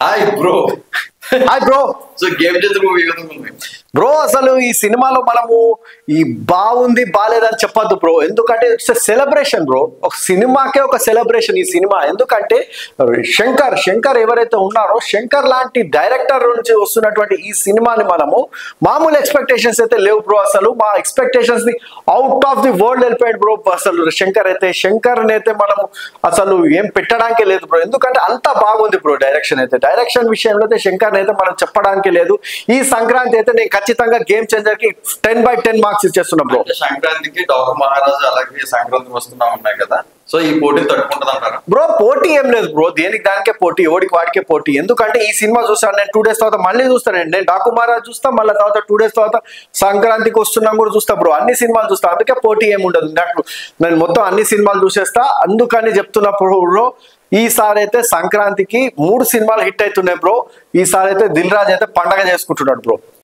Hi bro. Hi bro. So game చేతులు movie కదా ఉంది బ్రో. అసలు ఈ సినిమాలో మనము ఈ బాగుంది బాలేదని చెప్పొద్దు బ్రో, ఎందుకంటే ఇట్స్ సెలబ్రేషన్ బ్రో. ఒక సినిమాకే ఒక సెలబ్రేషన్ ఈ సినిమా. ఎందుకంటే శంకర్ ఎవరైతే ఉన్నారో, శంకర్ లాంటి డైరెక్టర్ నుంచి వస్తున్నటువంటి ఈ సినిమాని మనము మామూలు ఎక్స్పెక్టేషన్స్ అయితే లేవు బ్రో. అసలు మా ఎక్స్పెక్టేషన్స్ ని అవుట్ ఆఫ్ ది వరల్డ్ వెళ్ళిపోయాడు బ్రో. అసలు శంకర్ అయితే మనము అసలు ఏం పెట్టడానికి లేదు బ్రో, ఎందుకంటే అంత బాగుంది బ్రో. డైరెక్షన్ విషయంలో అయితే శంకర్ అయితే మనం చెప్పడానికి లేదు. ఈ సంక్రాంతి అయితే నేను ఖచ్చితంగా గేమ్ చేంజర్ కి 10/10 మార్క్స్ ఇచ్చేస్తున్నా బ్రో. సంక్రాంతికి డాక్టర్ మహారాజు అలాగే సంక్రాంతి వస్తున్నా ఉన్నాయి కదా, సో ఈ పోటీని తట్టుకుంటుంది అంటారా బ్రో? పోటీ ఏం లేదు బ్రో, దేనికి దానికే పోటీ, ఎవడికి వాడికే పోటీ. ఎందుకంటే ఈ సినిమా చూస్తాను నేను 2 days తర్వాత మళ్ళీ చూస్తానండి. నేను డాకు మహారాజ్ చూస్తా, మళ్ళీ తర్వాత 2 days తర్వాత సంక్రాంతికి వస్తున్నాం కూడా చూస్తా బ్రో. అన్ని సినిమాలు చూస్తా, అందుకే పోటీ ఏమి ఉండదు. నేను మొత్తం అన్ని సినిమాలు చూసేస్తా, అందుకని చెప్తున్నప్పుడు బ్రో ఈసారి అయితే సంక్రాంతికి 3 సినిమాలు హిట్ అవుతున్నాయి బ్రో. ఈసారి అయితే దిల్ రాజు అయితే పండగ చేసుకుంటున్నాడు బ్రో.